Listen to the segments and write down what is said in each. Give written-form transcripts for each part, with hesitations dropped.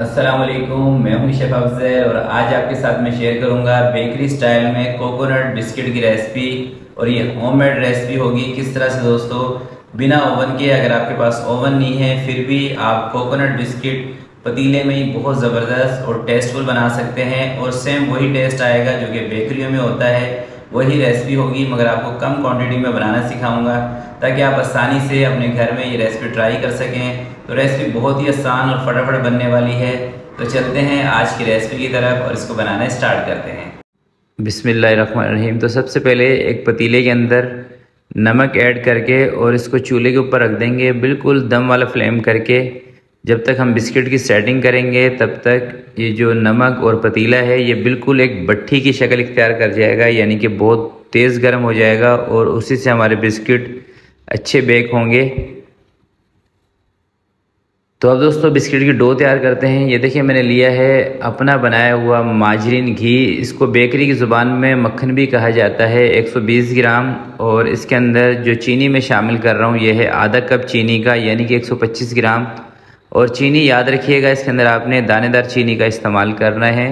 अस्सलाम वालेकुम, मैं हूं शेफ अफजल और आज आपके साथ मैं शेयर करूंगा बेकरी स्टाइल में कोकोनट बिस्किट की रेसिपी। और ये होममेड रेसिपी होगी। किस तरह से दोस्तों, बिना ओवन के, अगर आपके पास ओवन नहीं है फिर भी आप कोकोनट बिस्किट पतीले में ही बहुत ज़बरदस्त और टेस्टफुल बना सकते हैं और सेम वही टेस्ट आएगा जो कि बेकरियों में होता है। वही रेसिपी होगी मगर आपको कम क्वांटिटी में बनाना सिखाऊंगा ताकि आप आसानी से अपने घर में ये रेसिपी ट्राई कर सकें। तो रेसिपी बहुत ही आसान और फटाफट बनने वाली है। तो चलते हैं आज की रेसिपी की तरफ और इसको बनाना स्टार्ट करते हैं। बिस्मिल्लाहिर्रहमानिर्रहीम। तो सबसे पहले एक पतीले के अंदर नमक ऐड करके और इसको चूल्हे के ऊपर रख देंगे, बिल्कुल दम वाला फ्लेम करके। जब तक हम बिस्किट की सेटिंग करेंगे तब तक ये जो नमक और पतीला है ये बिल्कुल एक भट्ठी की शक्ल इख्तियार कर जाएगा, यानी कि बहुत तेज़ गर्म हो जाएगा और उसी से हमारे बिस्किट अच्छे बेक होंगे। तो अब दोस्तों बिस्किट की डो तैयार करते हैं। ये देखिए मैंने लिया है अपना बनाया हुआ माजरीन घी। इसको बेकरी की ज़ुबान में मक्खन भी कहा जाता है। 120 ग्राम। और इसके अंदर जो चीनी मैं शामिल कर रहा हूँ ये है आधा कप चीनी का, यानी कि 125 ग्राम। और चीनी याद रखिएगा इसके अंदर आपने दानेदार चीनी का इस्तेमाल करना है।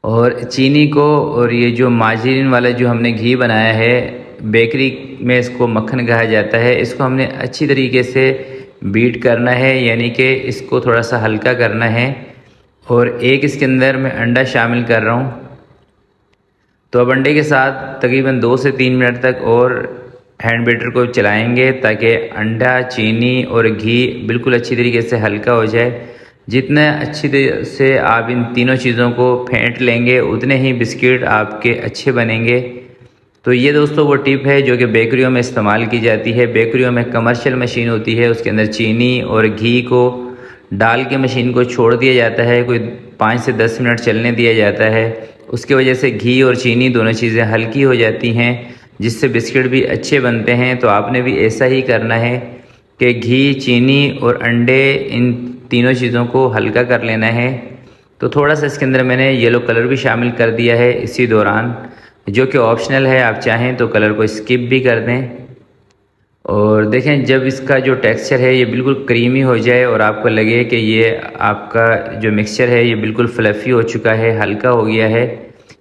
और चीनी को और ये जो माजरीन वाला जो हमने घी बनाया है, बेकरी में इसको मक्खन कहा जाता है, इसको हमने अच्छी तरीके से बीट करना है, यानी कि इसको थोड़ा सा हल्का करना है। और एक इसके अंदर मैं अंडा शामिल कर रहा हूँ। तो अब अंडे के साथ तकरीबन 2 से 3 मिनट तक और हैंड बीटर को चलाएंगे ताकि अंडा, चीनी और घी बिल्कुल अच्छी तरीके से हल्का हो जाए। जितने अच्छी तरह से आप इन तीनों चीज़ों को फेंट लेंगे उतने ही बिस्किट आपके अच्छे बनेंगे। तो ये दोस्तों वो टिप है जो कि बेकरियों में इस्तेमाल की जाती है। बेकरियों में कमर्शियल मशीन होती है, उसके अंदर चीनी और घी को डाल के मशीन को छोड़ दिया जाता है, कोई 5 से 10 मिनट चलने दिया जाता है। उसकी वजह से घी और चीनी दोनों चीज़ें हल्की हो जाती हैं, जिससे बिस्किट भी अच्छे बनते हैं। तो आपने भी ऐसा ही करना है कि घी, चीनी और अंडे, इन तीनों चीज़ों को हल्का कर लेना है। तो थोड़ा सा इसके अंदर मैंने येलो कलर भी शामिल कर दिया है इसी दौरान, जो कि ऑप्शनल है, आप चाहें तो कलर को स्किप भी कर दें। और देखें जब इसका जो टेक्सचर है ये बिल्कुल क्रीमी हो जाए और आपको लगे कि ये आपका जो मिक्सचर है ये बिल्कुल फ्लफ़ी हो चुका है, हल्का हो गया है,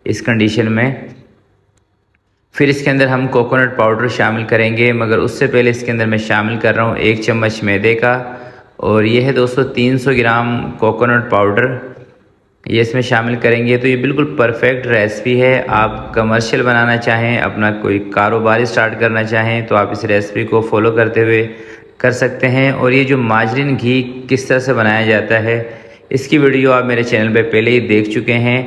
इस कंडीशन में फिर इसके अंदर हम कोकोनट पाउडर शामिल करेंगे। मगर उससे पहले इसके अंदर मैं शामिल कर रहा हूँ 1 चम्मच मैदे का। और ये है दोस्तों 300 ग्राम कोकोनट पाउडर, ये इसमें शामिल करेंगे। तो ये बिल्कुल परफेक्ट रेसिपी है। आप कमर्शियल बनाना चाहें, अपना कोई कारोबार स्टार्ट करना चाहें तो आप इस रेसिपी को फॉलो करते हुए कर सकते हैं। और ये जो माजरीन घी किस तरह से बनाया जाता है इसकी वीडियो आप मेरे चैनल पे पहले ही देख चुके हैं,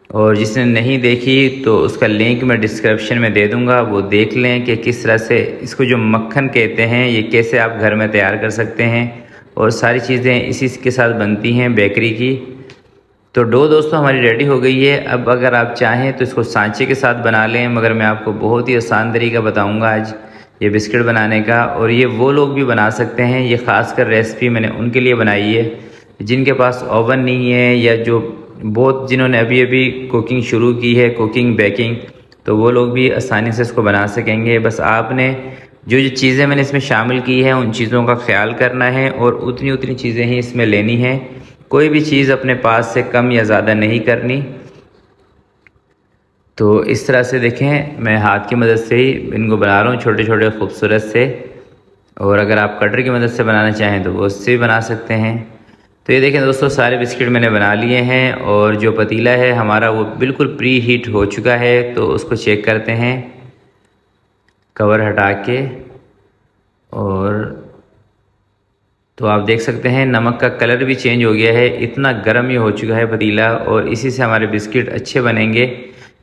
और जिसने नहीं देखी तो उसका लिंक मैं डिस्क्रिप्शन में दे दूँगा, वो देख लें कि किस तरह से इसको जो मक्खन कहते हैं ये कैसे आप घर में तैयार कर सकते हैं। और सारी चीज़ें इसी के साथ बनती हैं बेकरी की। तो डो दोस्तों हमारी रेडी हो गई है। अब अगर आप चाहें तो इसको सांचे के साथ बना लें, मगर मैं आपको बहुत ही आसान तरीका बताऊंगा आज ये बिस्किट बनाने का। और ये वो लोग भी बना सकते हैं, ये ख़ासकर रेसिपी मैंने उनके लिए बनाई है जिनके पास ओवन नहीं है, या जो बहुत जिन्होंने अभी अभी कुकिंग शुरू की है, कुकिंग बेकिंग, तो वो लोग भी आसानी से इसको बना सकेंगे। बस आपने जो जो चीज़ें मैंने इसमें शामिल की हैं उन चीज़ों का ख्याल करना है और उतनी चीज़ें ही इसमें लेनी है। कोई भी चीज़ अपने पास से कम या ज़्यादा नहीं करनी। तो इस तरह से देखें मैं हाथ की मदद से ही इनको बना रहा हूँ छोटे छोटे खूबसूरत से। और अगर आप कटर की मदद से बनाना चाहें तो वो उससे भी बना सकते हैं। तो ये देखें दोस्तों सारे बिस्किट मैंने बना लिए हैं और जो पतीला है हमारा वो बिल्कुल प्री हीट हो चुका है। तो उसको चेक करते हैं कवर हटा के। और तो आप देख सकते हैं नमक का कलर भी चेंज हो गया है, इतना गर्म ये हो चुका है पतीला। और इसी से हमारे बिस्किट अच्छे बनेंगे,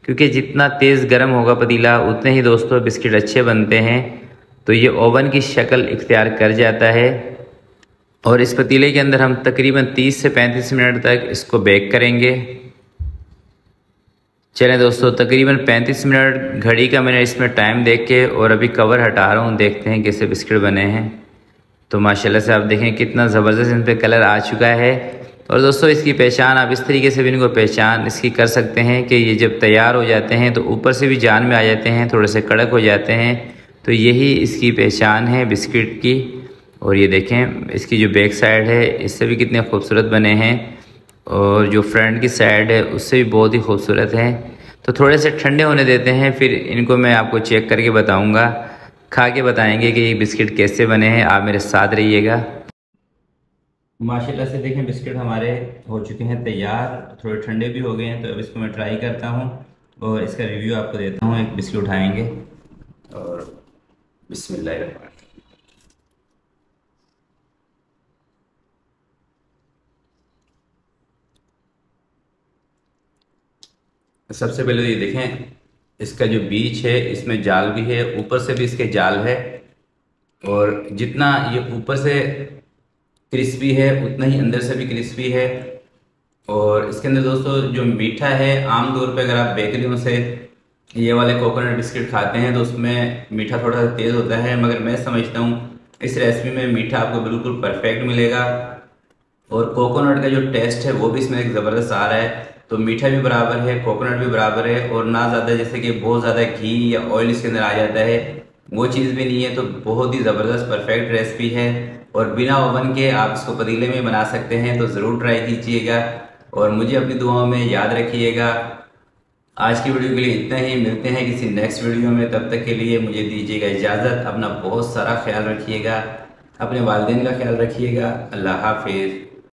क्योंकि जितना तेज़ गर्म होगा पतीला उतने ही दोस्तों बिस्किट अच्छे बनते हैं। तो ये ओवन की शक्ल इख्तियार कर जाता है। और इस पतीले के अंदर हम तकरीबन 30 से 35 मिनट तक इसको बेक करेंगे। चलें दोस्तों तकरीबन 35 मिनट घड़ी का मैंने इसमें टाइम देख के और अभी कवर हटा रहा हूँ, देखते हैं कैसे बिस्किट बने हैं। तो माशाल्लाह से आप देखें कितना ज़बरदस्त इन पर कलर आ चुका है। और दोस्तों इसकी पहचान आप इस तरीके से भी इनको पहचान इसकी कर सकते हैं कि ये जब तैयार हो जाते हैं तो ऊपर से भी जान में आ जाते हैं, थोड़े से कड़क हो जाते हैं। तो यही इसकी पहचान है बिस्किट की। और ये देखें इसकी जो बैक साइड है इससे भी कितने खूबसूरत बने हैं, और जो फ्रंट की साइड है उससे भी बहुत ही खूबसूरत है। तो थोड़े से ठंडे होने देते हैं, फिर इनको मैं आपको चेक करके बताऊंगा, खा के बताएंगे कि ये बिस्किट कैसे बने हैं। आप मेरे साथ रहिएगा। माशाल्लाह से देखें बिस्किट हमारे हो चुके हैं तैयार, थोड़े ठंडे भी हो गए हैं। तो अब इसको मैं ट्राई करता हूँ और इसका रिव्यू आपको देता हूँ। एक बिस्किट उठाएंगे और बिस्मिल्लाह। सबसे पहले ये देखें इसका जो बीच है इसमें जाल भी है, ऊपर से भी इसके जाल है, और जितना ये ऊपर से क्रिस्पी है उतना ही अंदर से भी क्रिस्पी है। और इसके अंदर दोस्तों जो मीठा है, आमतौर पे अगर आप बेकरियों से ये वाले कोकोनट बिस्किट खाते हैं तो उसमें मीठा थोड़ा सा तेज़ होता है, मगर मैं समझता हूँ इस रेसिपी में मीठा आपको बिल्कुल परफेक्ट मिलेगा। और कोकोनट का जो टेस्ट है वो भी इसमें एक ज़बरदस्त आ रहा है। तो मीठा भी बराबर है, कोकोनट भी बराबर है, और ना ज़्यादा जैसे कि बहुत ज़्यादा घी या ऑयल इसके अंदर आ जाता है, वो चीज़ भी नहीं है। तो बहुत ही ज़बरदस्त परफेक्ट रेसिपी है, और बिना ओवन के आप इसको पतीले में बना सकते हैं। तो ज़रूर ट्राई कीजिएगा और मुझे अपनी दुआओं में याद रखिएगा। आज की वीडियो के लिए इतना ही, मिलते हैं किसी नेक्स्ट वीडियो में। तब तक के लिए मुझे दीजिएगा इजाज़त। अपना बहुत सारा ख्याल रखिएगा, अपने वालिदैन का ख्याल रखिएगा। अल्लाह हाफिज़।